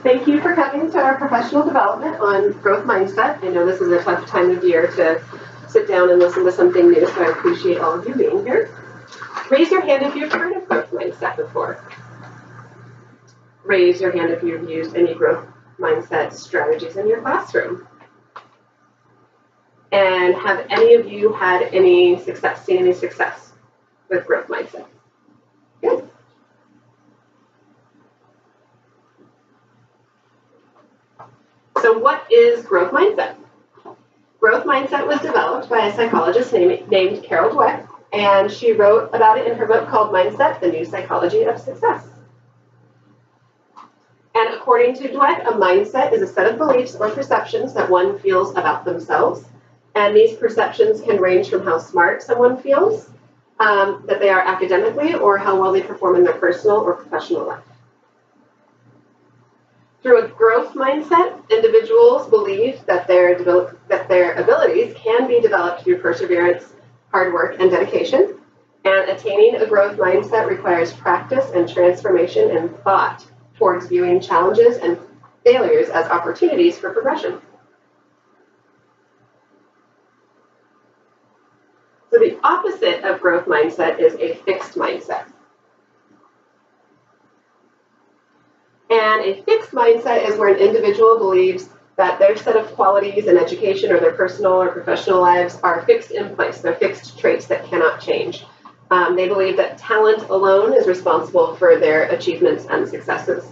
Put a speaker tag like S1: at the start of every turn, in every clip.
S1: Thank you for coming to our professional development on growth mindset. I know this is a tough time of year to sit down and listen to something new, so I appreciate all of you being here. Raise your hand if you've heard of growth mindset before. Raise your hand if you've used any growth mindset strategies in your classroom. And have any of you had any success, seen any success with growth mindset? Good. So what is growth mindset? Growth mindset was developed by a psychologist named Carol Dweck, and she wrote about it in her book called Mindset, The New Psychology of Success. And according to Dweck, a mindset is a set of beliefs or perceptions that one feels about themselves. And these perceptions can range from how smart someone feels, that they are academically, or how well they perform in their personal or professional life. Through a growth mindset, individuals believe that their abilities can be developed through perseverance, hard work, and dedication. And attaining a growth mindset requires practice and transformation in thought towards viewing challenges and failures as opportunities for progression. So the opposite of growth mindset is a fixed mindset. And a fixed mindset is where an individual believes that their set of qualities in education or their personal or professional lives are fixed in place. They're fixed traits that cannot change. They believe that talent alone is responsible for their achievements and successes.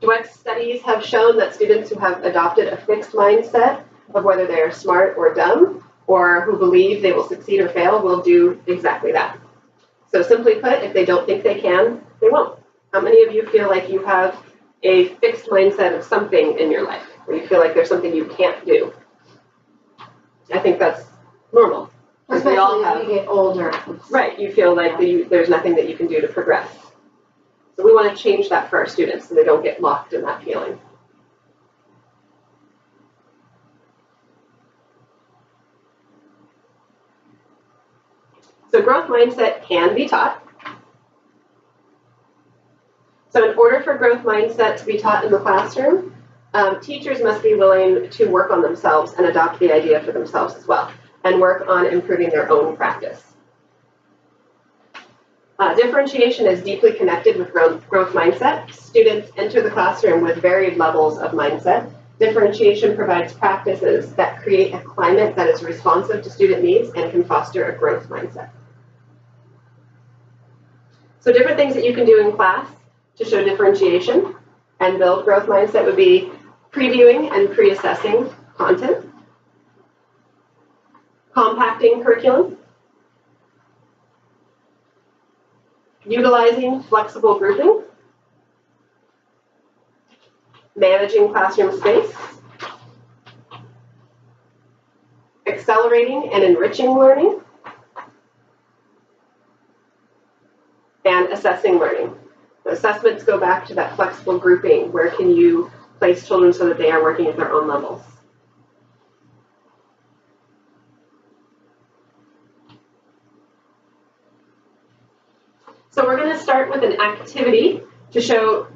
S1: Dweck's studies have shown that students who have adopted a fixed mindset of whether they are smart or dumb, or who believe they will succeed or fail, will do exactly that. So simply put, if they don't think they can, they won't. How many of you feel like you have a fixed mindset of something in your life, where you feel like there's something you can't do? I think that's normal.
S2: Especially as we get older.
S1: Right, you feel like there's nothing that you can do to progress. So we want to change that for our students so they don't get locked in that feeling. So growth mindset can be taught. So in order for growth mindset to be taught in the classroom, teachers must be willing to work on themselves and adopt the idea for themselves as well, and work on improving their own practice. Differentiation is deeply connected with growth mindset. Students enter the classroom with varied levels of mindset. Differentiation provides practices that create a climate that is responsive to student needs and can foster a growth mindset. So different things that you can do in class to show differentiation and build growth mindset would be previewing and pre-assessing content, compacting curriculum, utilizing flexible grouping, managing classroom space, accelerating and enriching learning, and assessing learning. The assessments go back to that flexible grouping. Where can you place children so that they are working at their own levels? So we're going to start with an activity to show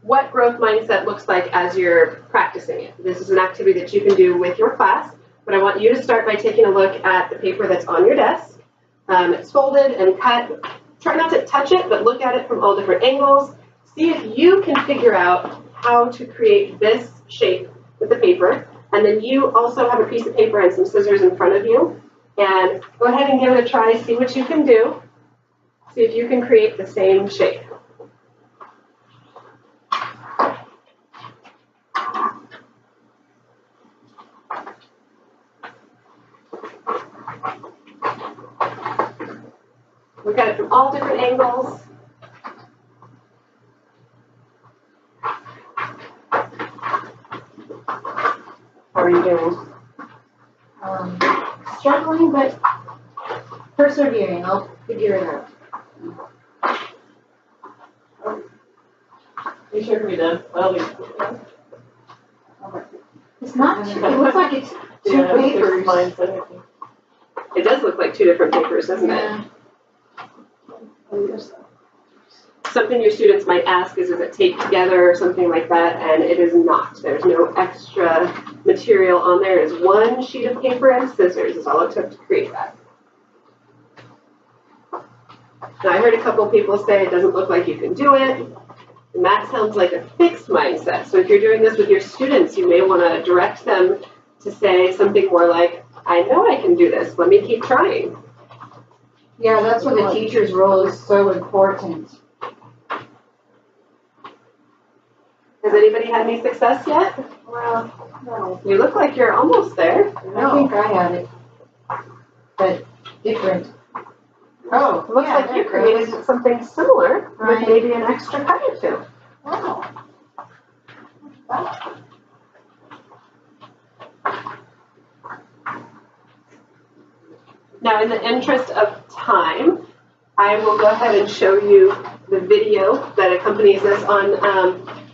S1: what growth mindset looks like as you're practicing it. This is an activity that you can do with your class, but I want you to start by taking a look at the paper that's on your desk. It's folded and cut. Try not to touch it, but look at it from all different angles. See if you can figure out how to create this shape with the paper. And then you also have a piece of paper and some scissors in front of you. And go ahead and give it a try, see what you can do. See if you can create the same shape. Look at it from all different angles. How are you doing?
S2: Struggling, but persevering. I'll figure it out.
S1: You sure we done? Well,
S2: It's not two. It looks like it's two papers.
S1: It does look like two different papers, doesn't it? Something your students might ask is it taped together or something like that, and it is not. There's no extra material on there. It is one sheet of paper and scissors is all it took to create that. Now, I heard a couple people say it doesn't look like you can do it, and that sounds like a fixed mindset. So if you're doing this with your students, you may want to direct them to say something more like, I know I can do this, let me keep trying.
S2: Yeah, that's where the teacher's role is so important.
S1: Has anybody had any success yet?
S2: Well, no.
S1: You look like you're almost there.
S2: I think I had it, but different. Oh,
S1: It looks like you created something similar with maybe an extra cut or two.
S2: Wow.
S1: Now, in the interest of time, I will go ahead and show you the video that accompanies this on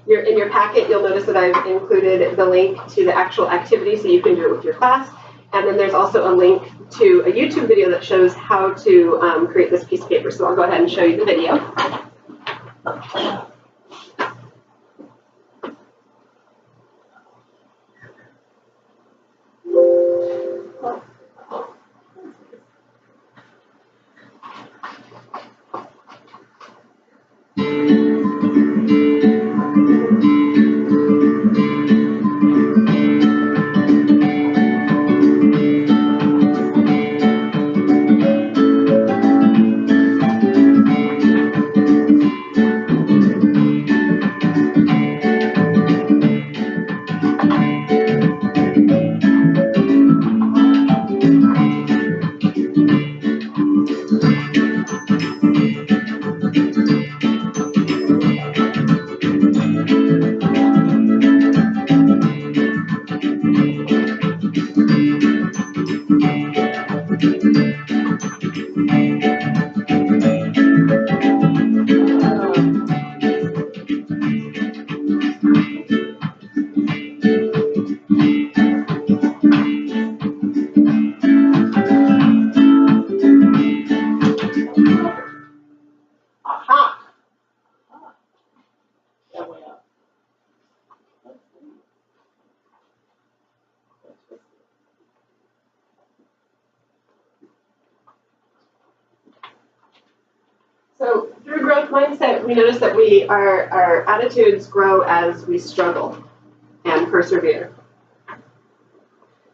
S1: in your packet. You'll notice that I've included the link to the actual activity so you can do it with your class. And then there's also a link to a YouTube video that shows how to create this piece of paper. So I'll go ahead and show you the video. So through growth mindset, we notice that our attitudes grow as we struggle and persevere.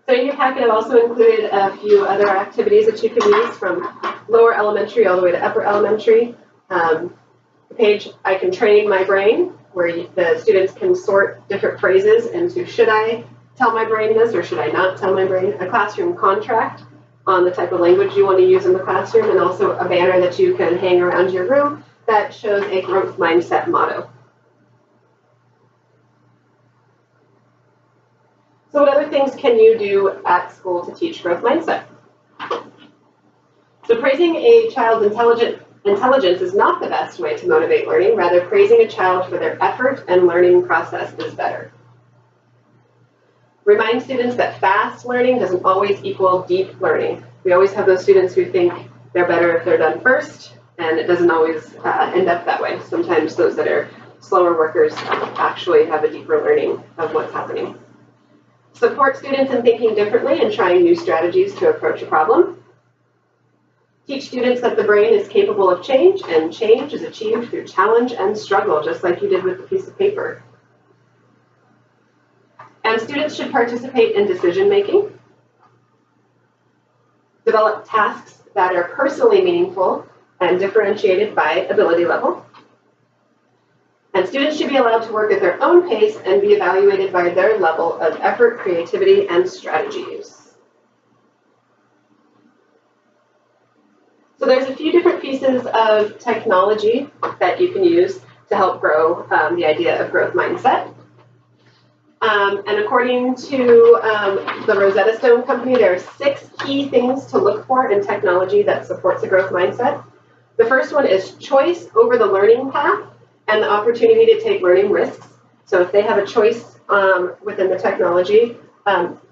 S1: So in your packet, I've also included a few other activities that you can use from lower elementary all the way to upper elementary. The page, I Can Train My Brain, where the students can sort different phrases into should I tell my brain this or should I not tell my brain? A classroom contract on the type of language you want to use in the classroom, and also a banner that you can hang around your room that shows a growth mindset motto. So what other things can you do at school to teach growth mindset? So praising a child's intelligence is not the best way to motivate learning. Rather, praising a child for their effort and learning process is better. Remind students that fast learning doesn't always equal deep learning. We always have those students who think they're better if they're done first, and it doesn't always end up that way. Sometimes those that are slower workers actually have a deeper learning of what's happening. Support students in thinking differently and trying new strategies to approach a problem. Teach students that the brain is capable of change, and change is achieved through challenge and struggle, just like you did with the piece of paper. And students should participate in decision making. Develop tasks that are personally meaningful and differentiated by ability level. And students should be allowed to work at their own pace and be evaluated by their level of effort, creativity, and strategies. So there's a few different pieces of technology that you can use to help grow the idea of growth mindset. And according to the Rosetta Stone Company, there are 6 key things to look for in technology that supports a growth mindset. The first one is choice over the learning path and the opportunity to take learning risks. So if they have a choice within the technology,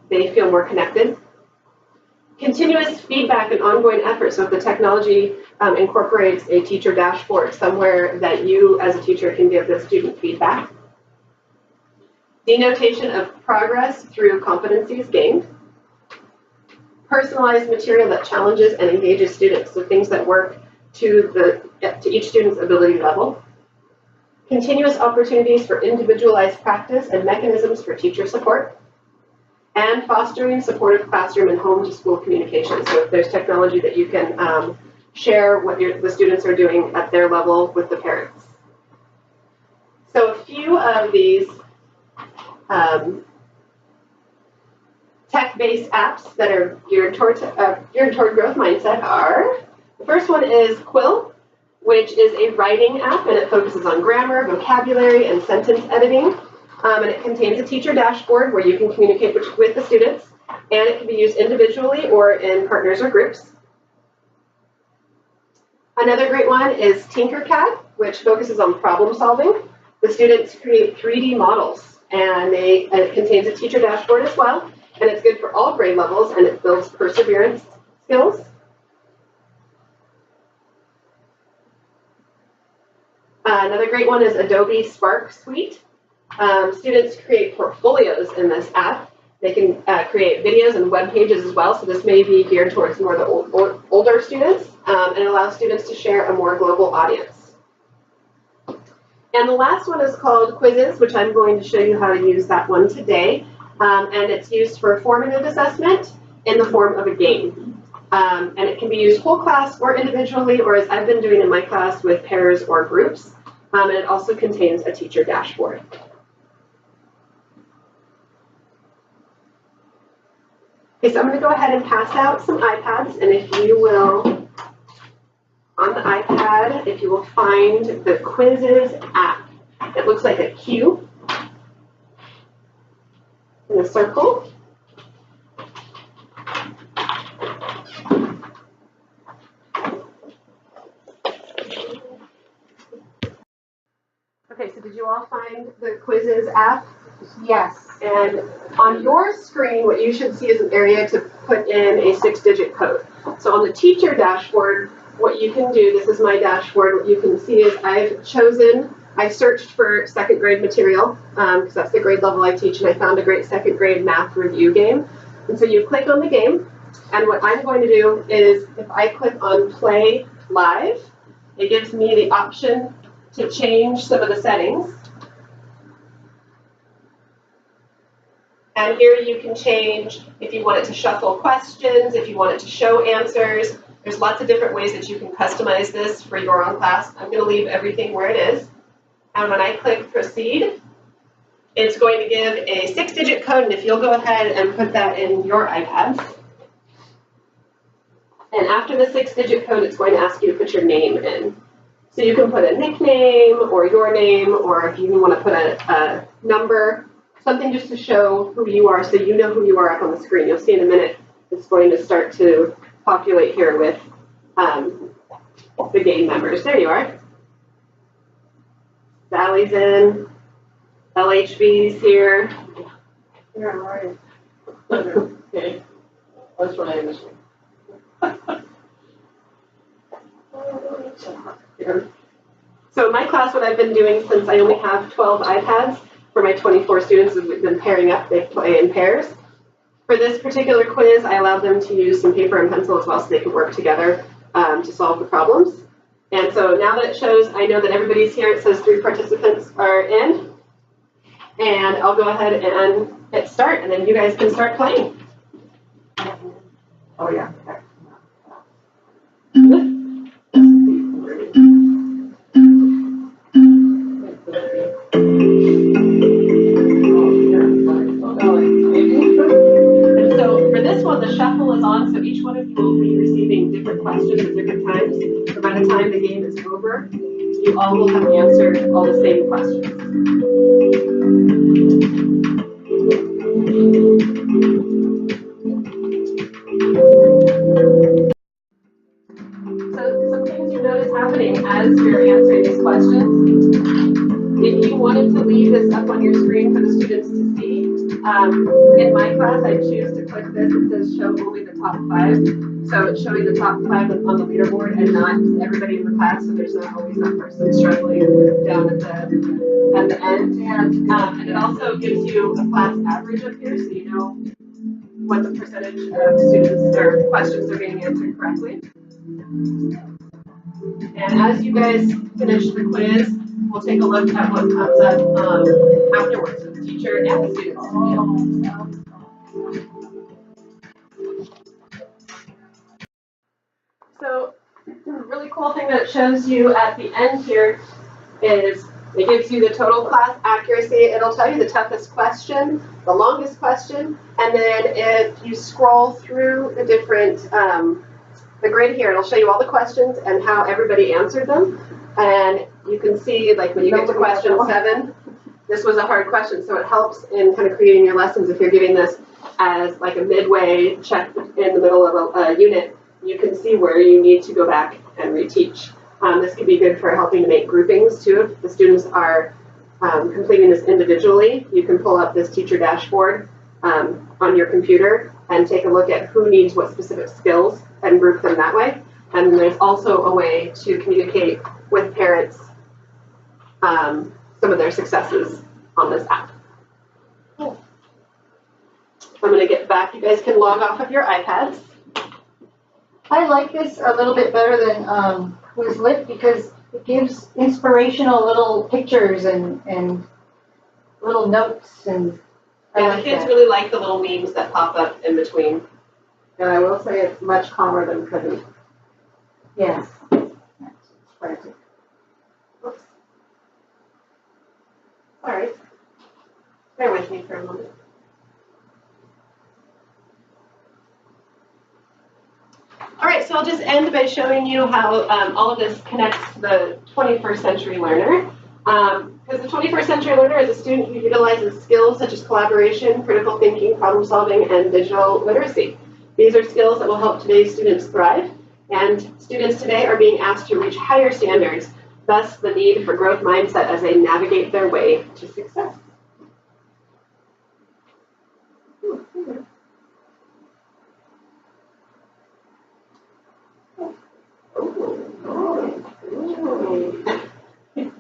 S1: they feel more connected. Continuous feedback and ongoing effort. So if the technology incorporates a teacher dashboard somewhere that you as a teacher can give the student feedback. Denotation of progress through competencies gained. Personalized material that challenges and engages students, so things that work to each student's ability level. Continuous opportunities for individualized practice and mechanisms for teacher support. And fostering supportive classroom and home to school communication. So if there's technology that you can share what the students are doing at their level with the parents. So a few of these tech-based apps that are geared toward growth mindset are, the first one is Quill, which is a writing app, and it focuses on grammar, vocabulary, and sentence editing. And it contains a teacher dashboard where you can communicate with the students, and it can be used individually or in partners or groups. Another great one is Tinkercad, which focuses on problem solving. The students create 3D models, and it contains a teacher dashboard as well, and it's good for all grade levels, and it builds perseverance skills. Another great one is Adobe Spark Suite. Students create portfolios in this app. They can create videos and web pages as well, so this may be geared towards more the older students, and it allows students to share a more global audience. And the last one is called Quizzes, which I'm going to show you how to use that one today, and it's used for formative assessment in the form of a game. And it can be used whole class or individually, or as I've been doing in my class with pairs or groups, and it also contains a teacher dashboard. Okay, so I'm going to go ahead and pass out some iPads, and if you will, on the iPad, if you will find the Quizzes app. It looks like a cube in a circle. Okay, so did you all find the Quizzes app?
S2: Yes.
S1: And on your screen, what you should see is an area to put in a 6-digit code. So on the teacher dashboard, what you can do, this is my dashboard, what you can see is I searched for second grade material, because that's the grade level I teach, and I found a great second grade math review game. And so you click on the game, and what I'm going to do is, if I click on play live, it gives me the option to change some of the settings. And here you can change if you want it to shuffle questions, if you want it to show answers. There's lots of different ways that you can customize this for your own class. I'm going to leave everything where it is. And when I click proceed, it's going to give a 6-digit code. And if you'll go ahead and put that in your iPads. And after the 6-digit code, it's going to ask you to put your name in. So you can put a nickname or your name, or if you want to put a number, something just to show who you are so you know who you are up on the screen. You'll see in a minute it's going to start to populate here with the game members. There you are. Sally's in. LHB's here.
S3: Yeah, right. Okay. That's what I missed.
S1: So in my class, what I've been doing since I only have 12 iPads for my 24 students is we've been pairing up. They play in pairs. For this particular quiz, I allowed them to use some paper and pencil as well so they could work together to solve the problems. And so now that it shows, I know that everybody's here. It says 3 participants are in. And I'll go ahead and hit start, and then you guys can start playing.
S3: Oh, yeah.
S1: And so for this one, the shuffle is on, so each one of you will be receiving different questions at different times. So by the time the game is over, you all will have answered all the same questions. So some things you notice happening as you're answering these questions. If you wanted to leave this up on your screen for the students to see, in my class I choose to click this, it says show only the top 5. So it's showing the top 5 on the leaderboard and not everybody in the class, so there's not always that person struggling down at the end. And it also gives you a class average up here, so you know what the percentage of students or questions are being answered correctly. And as you guys finish the quiz, we'll take a look at what comes up afterwards with the teacher and the students. So, a really cool thing that it shows you at the end here is it gives you the total class accuracy. It'll tell you the toughest question, the longest question, and then if you scroll through the different, the grid here, it'll show you all the questions and how everybody answered them. And you can see, like, when you get to question 7, this was a hard question, so it helps in kind of creating your lessons. If you're giving this as like a midway check in the middle of a unit, you can see where you need to go back and reteach. This could be good for helping to make groupings too. If the students are completing this individually, you can pull up this teacher dashboard on your computer and take a look at who needs what specific skills and group them that way. And there's also a way to communicate with parents some of their successes on this app. Cool. I'm going to get back. You guys can log off of your iPads.
S2: I like this a little bit better than Quizlet because it gives inspirational little pictures and little notes and
S1: Yeah, the kids really like the little memes that pop up in between.
S3: And I will say it's much calmer than Kahoot.
S2: yes. That's frantic.
S1: Oops. All right. Bear with me for a moment. All right, so I'll just end by showing you how all of this connects to the 21st century learner. Because the 21st century learner is a student who utilizes skills such as collaboration, critical thinking, problem solving, and digital literacy. These are skills that will help today's students thrive, and students today are being asked to reach higher standards, thus the need for growth mindset as they navigate their way to success.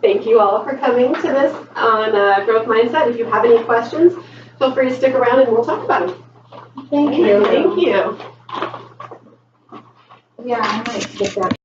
S1: Thank you all for coming to this on growth mindset. If you have any questions, feel free to stick around and we'll talk about them.
S2: Thank you.
S1: Thank you.
S2: Yeah, I might get that.